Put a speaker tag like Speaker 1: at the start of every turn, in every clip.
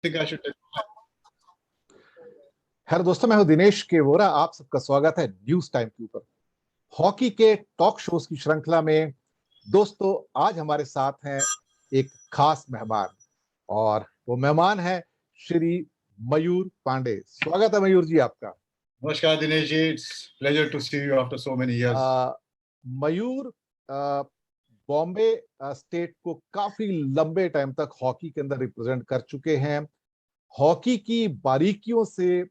Speaker 1: think I should.
Speaker 2: Hello दोस्तों, मैं हूं दिनेश के वोरा। आप सबका स्वागत है न्यूज टाइम के ऊपर, हॉकी के टॉक शोज की श्रृंखला में। दोस्तों, आज हमारे साथ हैं एक खास मेहमान, और वो मेहमान है श्री मयूर पांडे। स्वागत है मयूर जी आपका।
Speaker 1: नमस्कार Dinesh ji, it's pleasure to see you after so many years.
Speaker 2: Mayur Bombay state को काफी लंबे टाइम तक हॉकी के अंदर रिप्रेजेंट कर चुके हैं। हॉकी की बारीकियों से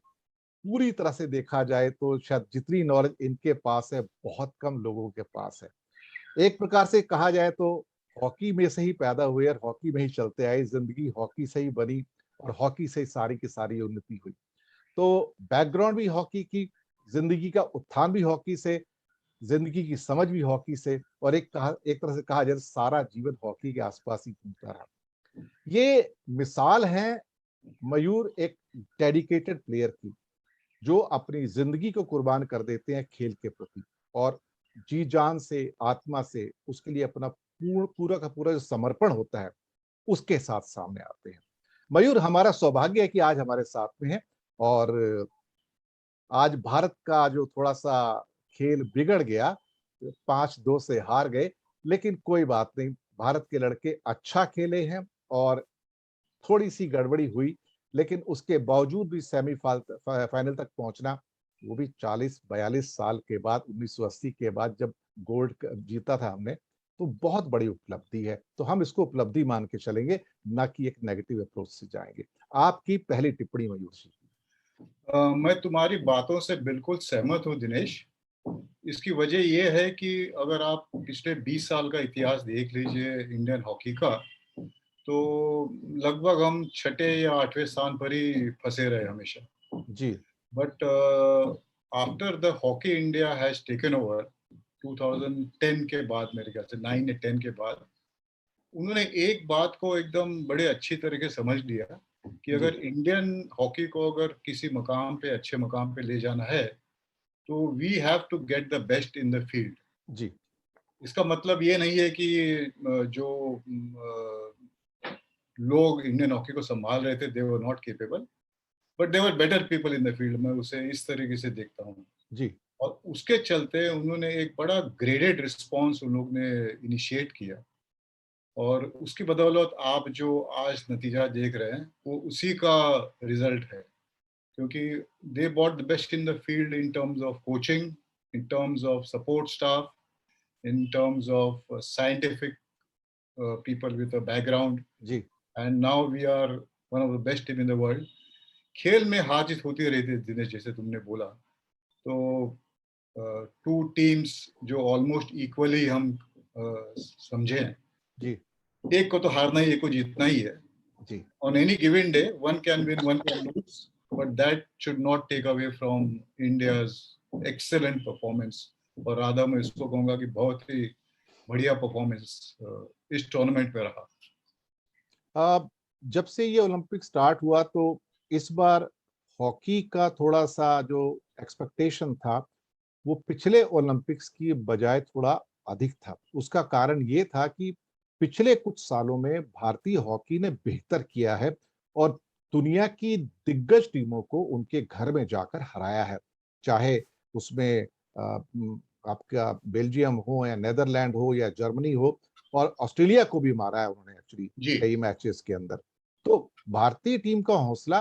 Speaker 2: पूरी तरह से देखा जाए तो शायद जितनी नॉलेज इनके पास है, बहुत कम लोगों के पास है। एक प्रकार से कहा जाए तो हॉकी में से ही पैदा हुए और हॉकी में ही चलते आए, जिंदगी हॉकी से ही बनी और हॉकी से ही सारी की सारी उन्नति हुई। तो बैकग्राउंड भी हॉकी की, जिंदगी का उत्थान भी हॉकी से, जिंदगी की समझ भी हॉकी से, और एक तरह से कहा जाए सारा जीवन हॉकी के आसपास ही घूमता रहा। ये मिसाल है मयूर एक डेडिकेटेड प्लेयर की, जो अपनी जिंदगी को कुर्बान कर देते हैं खेल के प्रति, और जी जान से, आत्मा से उसके लिए अपना पूरा का पूरा जो समर्पण होता है उसके साथ सामने आते हैं। मयूर, हमारा सौभाग्य है कि आज हमारे साथ में है। और आज भारत का जो थोड़ा सा खेल बिगड़ गया, 5-2 से हार गए, लेकिन कोई बात नहीं, भारत के लड़के अच्छा खेले हैं और थोड़ी सी गड़बड़ी हुई, लेकिन उसके बावजूद भी फाइनल तक पहुंचना, वो भी 40-42 साल के बाद, 1980 के बाद जब गोल्ड जीता था हमने, तो बहुत बड़ी उपलब्धि है। तो हम इसको उपलब्धि मान के चलेंगे, ना कि एक नेगेटिव अप्रोच से जाएंगे। आपकी पहली टिप्पणी मयूर जी।
Speaker 1: मैं तुम्हारी बातों से बिल्कुल सहमत हूँ दिनेश। इसकी वजह यह है कि अगर आप पिछले 20 साल का इतिहास देख लीजिए इंडियन हॉकी का, तो लगभग हम छठे या आठवें स्थान पर ही फंसे रहे हमेशा
Speaker 2: जी।
Speaker 1: But after the hockey India has taken over 2010 के बाद, मेरे ख्याल से 9 या 10 के बाद, उन्होंने एक बात को एकदम बड़े अच्छी तरीके समझ लिया कि अगर इंडियन हॉकी को अगर किसी मकाम पे, अच्छे मकाम पे ले जाना है, तो we have to get the best in the field.
Speaker 2: जी।
Speaker 1: इसका मतलब ये नहीं है कि जो लोग इंडियन हॉकी को संभाल रहे थे they were not capable, but they were better people in the field. मैं उसे इस तरीके से देखता हूँ।
Speaker 2: जी।
Speaker 1: और उसके चलते उन्होंने एक बड़ा ग्रेडेड रिस्पॉन्स उन लोग ने इनिशिएट किया, और उसकी बदौलत आप जो आज नतीजा देख रहे हैं वो उसी का रिजल्ट है, क्योंकि they bought the best in the field in terms of coaching, in terms of support staff, in terms of scientific people with a background,
Speaker 2: जी।
Speaker 1: and now we are one of the best team in the world. खेल में हार जीत होती रहती है दिनेश, जैसे तुमने बोला। तो टू टीम्स जो ऑलमोस्ट इक्वली हम समझे हैं,
Speaker 2: जी।
Speaker 1: एक को तो हारना ही, एक को जीतना ही है।
Speaker 2: जी।
Speaker 1: On any given day, one can win, one can lose, but that should not take away from India's excellent performance. और राधा मैं इसको कहूँगा कि बहुत ही बढ़िया परफॉर्मेंस इस टूर्नामेंट में रहा।
Speaker 2: जब से ये ओलंपिक स्टार्ट हुआ, तो इस बार हॉकी का थोड़ा सा जो एक्सपेक्टेशन था वो पिछले ओलंपिक्स की बजाय थोड़ा अधिक था। उसका कारण ये था कि पिछले कुछ सालों में भारतीय हॉकी ने बेहतर किया है और दुनिया की दिग्गज टीमों को उनके घर में जाकर हराया है। चाहे उसमें आपका बेल्जियम हो या नेदरलैंड हो या जर्मनी हो, और ऑस्ट्रेलिया को भी मारा है उन्होंने एक्चुअली कई मैचेस के अंदर। तो भारतीय टीम का हौसला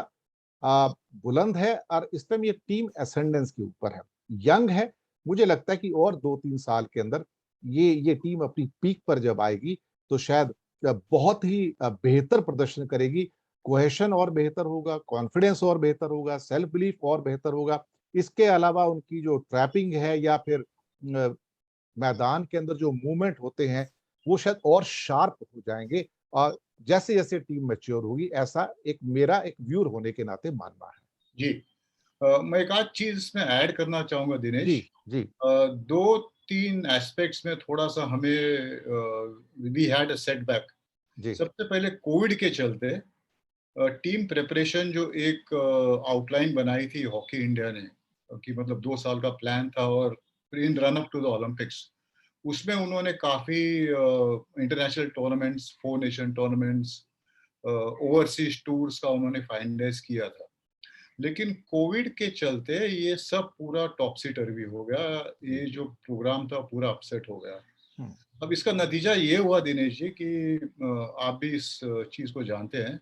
Speaker 2: बुलंद है, और इस टाइम ये टीम एसेंडेंस के ऊपर है, यंग है। मुझे लगता है कि और 2-3 साल के अंदर ये टीम अपनी पीक पर जब आएगी तो शायद बहुत ही बेहतर प्रदर्शन करेगी। कोहेशन और बेहतर होगा, कॉन्फिडेंस और बेहतर होगा, सेल्फ बिलीफ और बेहतर होगा। इसके अलावा उनकी जो ट्रैपिंग है या फिर मैदान के अंदर जो मूवमेंट होते हैं वो शायद और शार्प हो जाएंगे। और जैसे जैसे टीम मैच्योर होगी, ऐसा मेरा एक व्यूअर होने के नाते मानना है।
Speaker 1: जी। मैं एक आध चीज इसमें ऐड करना चाहूंगा दिनेश।
Speaker 2: जी। जी।
Speaker 1: 2-3 एस्पेक्ट्स में थोड़ा सा हमें वी हैड अ सेटबैक। सबसे पहले कोविड के चलते टीम प्रिपरेशन जो एक आउटलाइन बनाई थी हॉकी इंडिया ने, कि मतलब 2 साल का प्लान था, और in run up to the Olympics उसमें उन्होंने काफी international tournaments, 4 nation tournaments, overseas tours का उन्होंने फाइनेंस किया था। लेकिन कोविड के चलते ये सब पूरा टॉपसी टर्वी हो गया, ये जो प्रोग्राम था पूरा अपसेट हो गया।
Speaker 2: हम्म,
Speaker 1: अब इसका नतीजा ये हुआ दिनेश जी कि आप भी इस चीज को जानते हैं,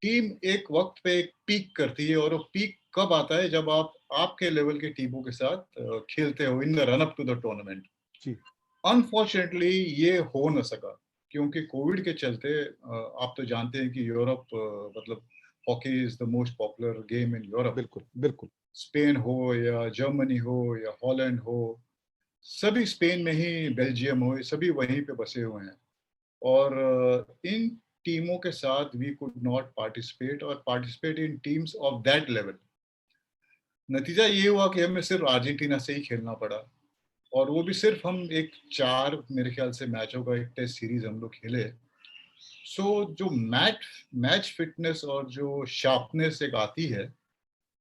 Speaker 1: टीम एक वक्त पे एक पीक करती है, और वो पीक कब आता है, जब आप आपके लेवल के टीमों के साथ खेलते हो in the run up to the tournament.
Speaker 2: जी
Speaker 1: अनफॉर्चुनेटली ये हो न सका, क्योंकि कोविड के चलते आप तो जानते हैं कि यूरोप, मतलब hockey is the most popular game in Europe.
Speaker 2: बिल्कुल बिल्कुल।
Speaker 1: स्पेन हो या जर्मनी हो या हॉलैंड हो, सभी स्पेन में ही, बेल्जियम हो, ये सभी वहीं पे बसे हुए हैं। और इन टीमों के साथ वी कुड नॉट पार्टिसिपेट और participate in teams of that level. नतीजा ये हुआ कि हमें सिर्फ अर्जेंटीना से ही खेलना पड़ा, और वो भी सिर्फ हम एक 4 मेरे ख्याल से मैचों का एक टेस्ट सीरीज हम लोग खेले। सो जो मैच मैच फिटनेस और जो शार्पनेस एक आती है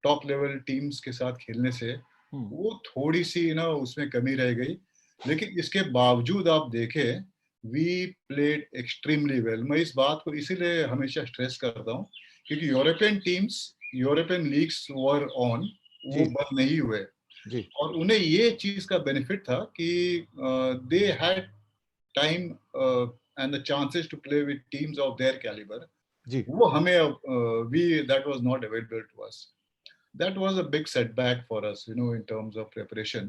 Speaker 1: टॉप लेवल टीम्स के साथ खेलने से, वो थोड़ी सी ना उसमें कमी रह गई। लेकिन इसके बावजूद आप देखें, वी प्लेड एक्सट्रीमली वेल। मैं इस बात को इसीलिए हमेशा स्ट्रेस करता हूँ, क्योंकि European teams, European leagues were on, वो
Speaker 2: जी
Speaker 1: बंद नहीं हुए,
Speaker 2: जी
Speaker 1: और उन्हें ये चीज का बेनिफिट था कि they had time and the chances to play with teams of their calibre.
Speaker 2: जी।
Speaker 1: वो हमें we that was not available to us. That was a big setback for us, in terms of preparation.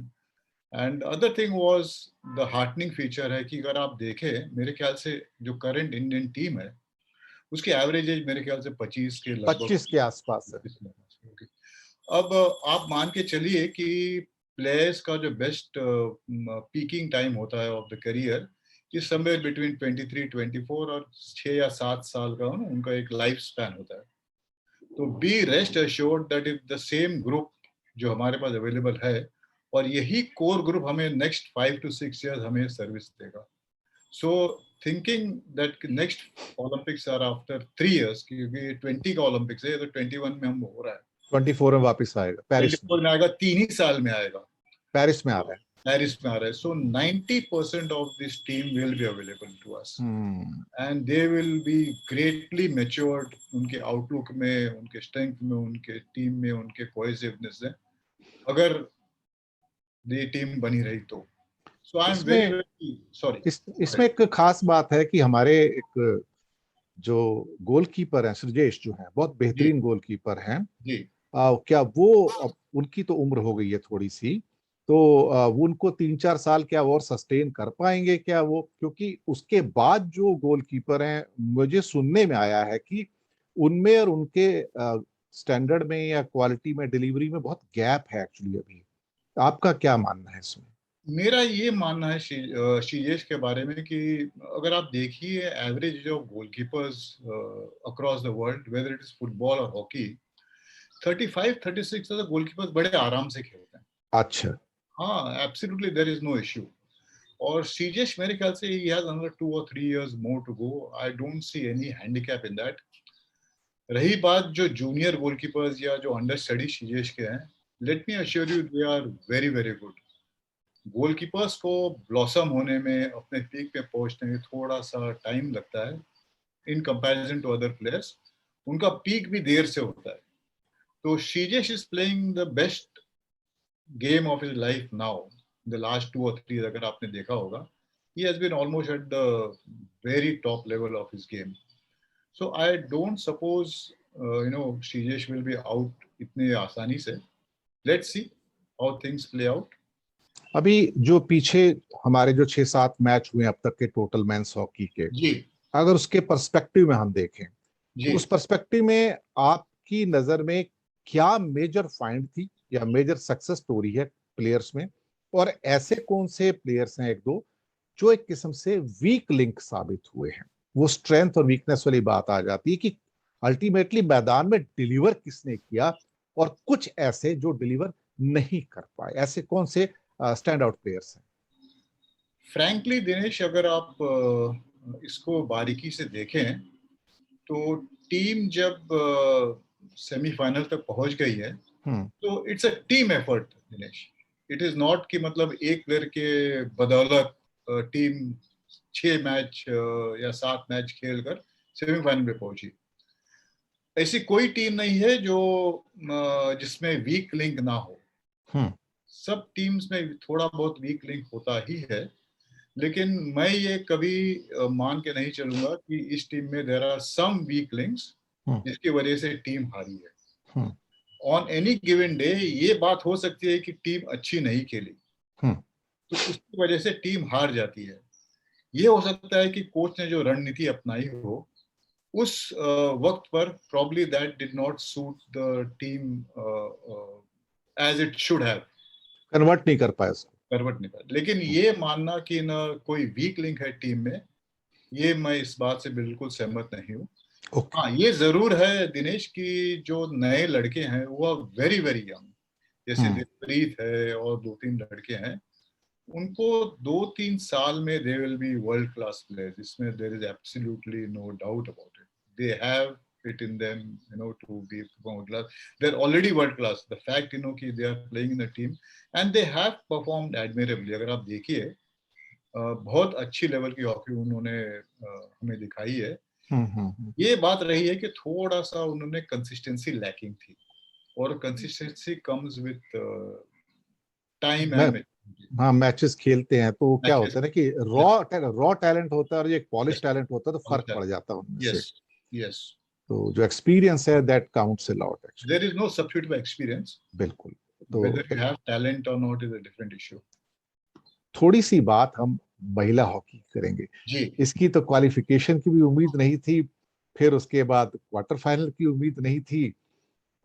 Speaker 1: And other thing was the heartening feature है कि अगर आप देखें, मेरे ख्याल से जो करंट इंडियन टीम है, उसकी एवरेज एज मेरे ख्याल से 25 के लगभग
Speaker 2: 25 के आसपास है।
Speaker 1: होगी। अब आप मान के चलिए कि प्लेयर्स का जो बेस्ट पीकिंग टाइम होता है ऑफ द करियर, इस समवेयर बिटवीन 23 24 और 6 या 7 साल का उनका एक लाइफ स्पैन होता है। तो be rest assured that if the same group जो हमारे पास अवेलेबल है, और यही कोर ग्रुप हमें नेक्स्ट 5 to 6 years हमें सर्विस देगा। So thinking that next Olympics are after 3 years, क्योंकि 20 का ओलंपिक्स है, तो 21 में हम हो रहा है,
Speaker 2: 24 में वापस आएगा, पेरिस में।
Speaker 1: 24 में आएगा, 3 ही साल में आएगा,
Speaker 2: पेरिस में आ रहा है।
Speaker 1: पेरिस में आ रहा है। So 90% of this team will be available to us,
Speaker 2: hmm.
Speaker 1: And they will be greatly matured उनके आउटलुक में, उनके स्ट्रेंथ में, उनके टीम में, उनके कोहेसिवनेस में, अगर ये टीम बनी रही तो। सो आई एम वेरी
Speaker 2: इसमें
Speaker 1: वेरी सॉरी।
Speaker 2: इसमें एक खास बात है कि हमारे एक जो गोलकीपर हैं सृजेश, जो है बहुत
Speaker 1: जी
Speaker 2: बेहतरीन गोलकीपर हैं।
Speaker 1: जी।
Speaker 2: क्या वो, अब उनकी तो उम्र हो गई है थोड़ी सी, तो वो उनको 3-4 साल क्या और सस्टेन कर पाएंगे क्या वो? क्योंकि उसके बाद जो गोलकीपर हैं, मुझे सुनने में आया है कि उनमें और उनके स्टैंडर्ड में या क्वालिटी में, डिलीवरी में बहुत गैप है एक्चुअली अभी। आपका क्या मानना है इसमें?
Speaker 1: मेरा ये मानना है शीजेश के बारे में कि अगर आप देखिए एवरेज जो goalkeepers across the world, whether it is football और हॉकी, 35 36 तक गोलकीपर्स बड़े आराम से खेलते हैं।
Speaker 2: अच्छा।
Speaker 1: हाँ, absolutely there is no issue. और सीजेश मेरे ख्याल से ही has another 2 or 3 years more to go. I don't see any handicap in that. रही बात जो जूनियर गोलकीपर्स या जो अंडर स्टडी सीजेश के हैं, let me assure you they are very very good. Goalkeepers को ब्लॉसम होने में, अपने पीक पे पहुंचने में थोड़ा सा टाइम लगता है in comparison to other players. उनका पीक भी देर से होता है। तो शीजेश is playing the best game of his life now, the last 2 or 3, अगर आपने देखा होगा, he has been almost at the very top level of his game. So I don't suppose Shijesh will be out इतने आसानी से। Let's see how things play out.
Speaker 2: अभी जो पीछे हमारे जो 6-7 मैच हुए अब तक के टोटल मेंस हॉकी के,
Speaker 1: जी
Speaker 2: अगर उसके पर्सपेक्टिव में हम देखें, तो
Speaker 1: जी।
Speaker 2: उस पर्सपेक्टिव में आपकी नजर में क्या मेजर फाइंड थी या मेजर सक्सेस स्टोरी है प्लेयर्स में? और ऐसे कौन से प्लेयर्स हैं एक दो जो एक किस्म से वीक लिंक साबित हुए हैं? वो स्ट्रेंथ और वीकनेस वाली बात आ जाती है कि अल्टीमेटली मैदान में डिलीवर किसने किया, और कुछ ऐसे जो डिलीवर नहीं कर पाए। ऐसे कौन से स्टैंड आउट प्लेयर्स हैं?
Speaker 1: फ्रैंकली दिनेश, अगर आप इसको बारीकी से देखें, तो टीम जब सेमीफाइनल तक पहुंच गई है,
Speaker 2: हम्म।
Speaker 1: तो it's a team effort Dinesh. It is not कि मतलब एक प्लेयर के बदौलत टीम 6 मैच या 7 मैच खेलकर सेमीफाइनल में पहुंची। ऐसी कोई टीम नहीं है जो जिसमें वीक लिंक ना हो। सब टीम्स में थोड़ा बहुत वीक लिंक होता ही है, लेकिन मैं ये कभी मान के नहीं चलूंगा कि इस टीम में there are some weak links जिसकी वजह से टीम हारी है। ऑन एनी गिवन डे ये बात हो सकती है कि टीम अच्छी नहीं खेली, तो उसकी वजह से टीम हार जाती है। ये हो सकता है कि कोच ने जो रणनीति अपनाई हो उस वक्त पर probably that did not suit the team as it should have,
Speaker 2: convert नहीं कर पाए उसको।
Speaker 1: कन्वर्ट नहीं पाया। लेकिन ये मानना कि न कोई वीक लिंक है टीम में, ये मैं इस बात से बिल्कुल सहमत नहीं हूँ। हाँ, ये जरूर है दिनेश कि जो नए लड़के हैं वो वेरी वेरी यंग, जैसे दिलप्रीत है और 2-3 लड़के हैं, उनको 2-3 साल में they will be world class players. इसमें there is absolutely no doubt about it. They have it in them, to be world class. They're already world class. The fact, कि they are playing in the team and they have performed admirably. अगर आप देखिए, बहुत अच्छी level की hockey उन्होंने हमें दिखाई है। ये बात रही है कि थोड़ा सा उन्होंने कंसिस्टेंसी लैकिंग थी, और consistency comes with time and
Speaker 2: हाँ, मैचेस खेलते हैं तो क्या होता है ना कि रॉ टैलेंट होता है और एक पॉलिश टैलेंट होता है, तो फर्क पड़ जाता है उनमें से।
Speaker 1: यस,
Speaker 2: तो जो एक्सपीरियंस है that counts a lot actually.
Speaker 1: There is no substitute for experience.
Speaker 2: बिल्कुल। तो
Speaker 1: वेदर यू हैव टैलेंट और not is a different issue.
Speaker 2: थोड़ी सी बात हम महिला हॉकी करेंगे
Speaker 1: जी।
Speaker 2: इसकी तो क्वालिफिकेशन की भी उम्मीद नहीं थी, फिर उसके बाद क्वार्टर फाइनल की उम्मीद नहीं थी,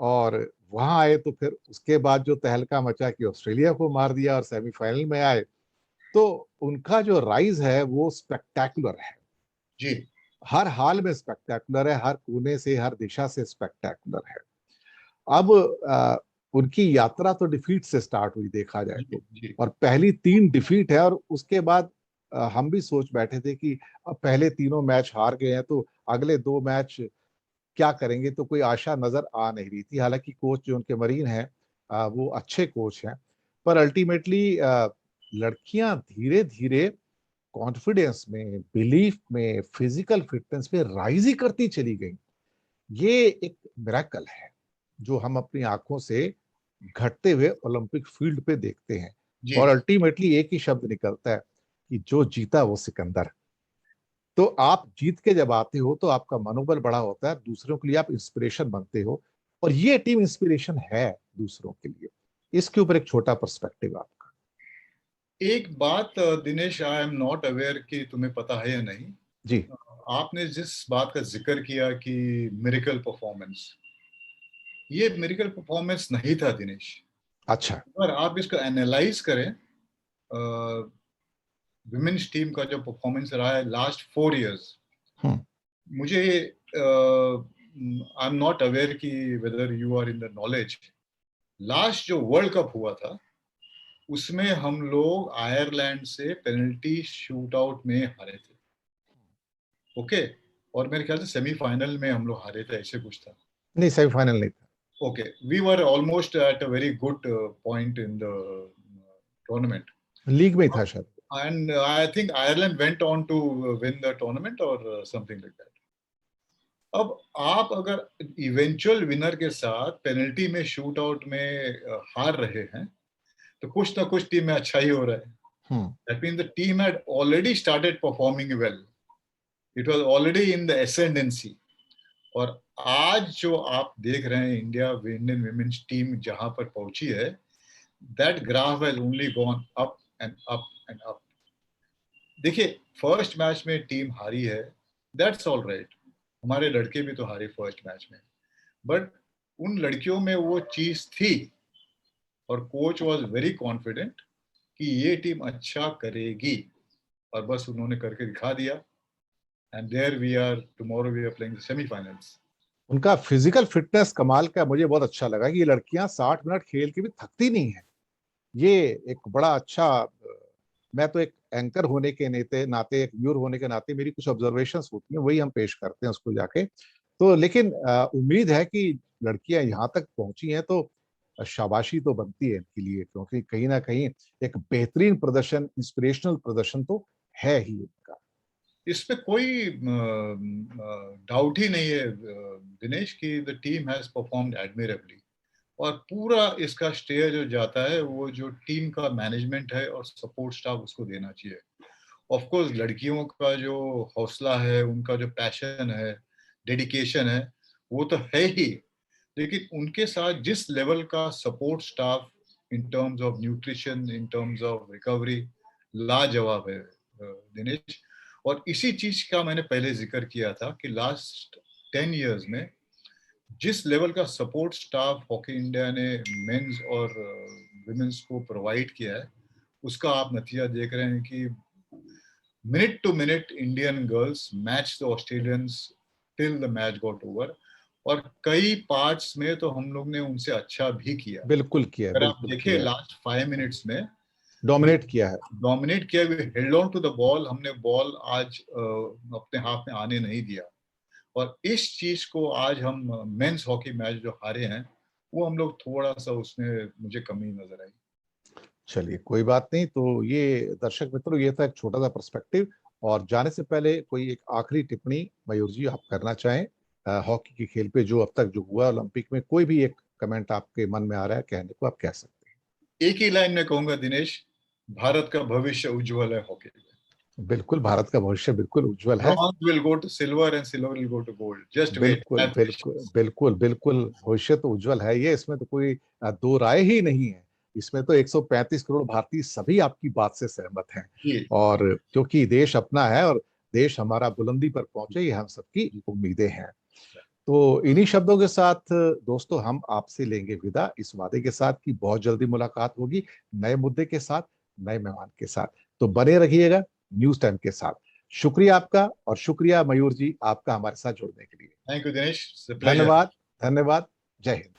Speaker 2: और वहां आए तो फिर उसके बाद जो तहलका मचा कि ऑस्ट्रेलिया को मार दिया और सेमीफाइनल में आए, तो उनका जो राइज है वो स्पेक्टैकुलर है
Speaker 1: जी।
Speaker 2: हर हाल में, स्पेक्टैकुलर है, हर कोने से हर दिशा से स्पेक्टैकुलर है। अब उनकी यात्रा तो डिफीट से स्टार्ट हुई देखा जाए तो, और पहली 3 डिफीट है, और उसके बाद हम भी सोच बैठे थे कि अब पहले तीनों मैच हार गए हैं तो अगले 2 मैच क्या करेंगे, तो कोई आशा नजर आ नहीं रही थी। हालांकि कोच जो उनके मरीन हैं वो अच्छे कोच हैं, पर अल्टीमेटली लड़कियां धीरे धीरे कॉन्फिडेंस में, बिलीफ में, फिजिकल फिटनेस में राइज ही करती चली गई। ये एक मिरेकल है जो हम अपनी आंखों से घटते हुए ओलंपिक फील्ड पे देखते हैं, और अल्टीमेटली एक ही शब्द निकलता है कि जो जीता वो सिकंदर। तो आप जीत के जब आते हो तो आपका मनोबल बड़ा होता है, दूसरों के लिए आप इंस्पिरेशन बनते हो, और ये टीम इंस्पिरेशन है दूसरों के लिए। इसके ऊपर एक छोटा पर्सपेक्टिव आपका।
Speaker 1: एक बात दिनेश, आई एम नॉट अवेयर कि तुम्हें पता है या नहीं
Speaker 2: जी।
Speaker 1: आपने जिस बात का जिक्र किया कि मिरेकल परफॉर्मेंस, ये मिरेकल परफॉर्मेंस नहीं था दिनेश।
Speaker 2: अच्छा।
Speaker 1: अगर आप इसको एनालाइज करें, विमेन्स टीम का जो परफॉर्मेंस रहा है लास्ट 4 इयर्स, मुझे आई एम नॉट अवेयर कि whether you are in the knowledge, last जो वर्ल्ड कप हुआ था उसमें हम लोग आयरलैंड से पेनल्टी शूट आउट में हारे थे। ओके, और मेरे ख्याल से सेमीफाइनल में हम लोग हारे थे, ऐसे कुछ था।
Speaker 2: नहीं, सेमीफाइनल नहीं था।
Speaker 1: Okay, we were almost at a very good point in the tournament.
Speaker 2: League में ही था शायद।
Speaker 1: And I think Ireland went on to win the tournament or something like that. अब आप अगर इवेंचुअल विनर के साथ पेनल्टी में शूट आउट में हार रहे हैं, तो कुछ ना कुछ टीम में अच्छा ही हो रहा है। That means the team had already started performing well. It was already in the ascendancy. और आज जो आप देख रहे हैं इंडियन विमेन्स टीम जहां पर पहुंची है, that graph has only gone up and up and up. देखिए, फर्स्ट मैच में टीम हारी है, दैट्स ऑल राइट, हमारे लड़के भी तो हारे फर्स्ट मैच में, बट उन लड़कियों में वो चीज थी, और कोच वाज वेरी कॉन्फिडेंट कि ये टीम अच्छा करेगी, और बस उन्होंने करके दिखा दिया। And there we are, tomorrow we are playing the semifinals.
Speaker 2: उनका फिजिकल फिटनेस कमाल का, मुझे बहुत अच्छा लगा कि ये लड़कियां 60 मिनट खेल के भी थकती नहीं है। ये एक बड़ा अच्छा, मैं तो एक एंकर होने के नाते, एक व्यूअर होने के नाते मेरी कुछ ऑब्जर्वेशंस होती हैं, वही हम पेश करते हैं उसको जाके। तो लेकिन उम्मीद है कि लड़कियां यहाँ तक पहुंची हैं तो शाबाशी तो बनती है इनके लिए, क्योंकि कहीं ना कहीं एक बेहतरीन प्रदर्शन, इंस्पिरेशनल प्रदर्शन तो है ही इनका।
Speaker 1: इसमें कोई डाउट ही नहीं है दिनेश की द टीम हैज परफॉर्म्ड एडमिरेबली। और पूरा इसका श्रेय जो जाता है वो जो टीम का मैनेजमेंट है और सपोर्ट स्टाफ उसको देना चाहिए। ऑफ कोर्स लड़कियों का जो हौसला है, उनका जो पैशन है, डेडिकेशन है, वो तो है ही, लेकिन उनके साथ जिस लेवल का support staff in terms of nutrition, in terms of recovery, लाजवाब है दिनेश। और इसी चीज का मैंने पहले जिक्र किया था कि लास्ट 10 इयर्स में जिस लेवल का सपोर्ट स्टाफ हॉकी इंडिया ने मेंस और विमेंस को प्रोवाइड किया है, उसका आप नतीजा देख रहे हैं कि minute to minute Indian girls match the Australians till the match got over. और कई पार्ट्स में तो हम लोग ने उनसे अच्छा भी किया।
Speaker 2: बिल्कुल किया,
Speaker 1: अगर आप
Speaker 2: बिल्कुल
Speaker 1: देखें
Speaker 2: किया,
Speaker 1: लास्ट 5 मिनट्स में
Speaker 2: डोमिनेट किया है।
Speaker 1: डोमिनेट किया, held on to the ball, हमने बॉल आज अपने हाथ में आने नहीं दिया। और इस चीज को आज हम मेंस हॉकी मैच जो हारे हैं, वो हम लोग थोड़ा सा उसमें मुझे कमी नजर आई।
Speaker 2: चलिए कोई बात नहीं। तो ये दर्शक मित्रों, ये था एक छोटा सा पर्सपेक्टिव। और जाने से पहले कोई एक आखिरी टिप्पणी मयूर जी आप करना चाहें हॉकी के खेल पे, जो अब तक जो हुआ ओलंपिक में, कोई भी एक कमेंट आपके मन में आ रहा है कहने को, आप कह सकते
Speaker 1: एक ही लाइन में कहूंगा दिनेश, भारत का भविष्य उज्जवल है हॉकी में।
Speaker 2: हैं। बिल्कुल, भारत का भविष्य बिल्कुल उज्जवल है।
Speaker 1: Bronze will go to silver and silver will go to gold. Just wait.
Speaker 2: बिल्कुल
Speaker 1: Have
Speaker 2: बिल्कुल
Speaker 1: patience.
Speaker 2: बिल्कुल बिल्कुल, भविष्य तो उज्जवल है, ये इसमें तो कोई दो राय ही नहीं है। इसमें तो 135 करोड़ भारतीय सभी आपकी बात से सहमत हैं।
Speaker 1: जी
Speaker 2: और क्योंकि देश अपना है और देश हमारा बुलंदी पर पहुंचे, ये हम सबकी
Speaker 1: जी।
Speaker 2: उम्मीदें हैं। तो इन्हीं शब्दों के साथ दोस्तों हम आपसे लेंगे विदा, इस वादे के साथ कि बहुत जल्दी मुलाकात होगी नए मुद्दे के साथ, नए मेहमान के साथ। तो बने रहिएगा न्यूज टाइम के साथ। शुक्रिया आपका, और शुक्रिया मयूर जी आपका हमारे साथ जुड़ने के लिए।
Speaker 1: Thank you, Dinesh. It's a pleasure.
Speaker 2: धन्यवाद, धन्यवाद। जय हिंद।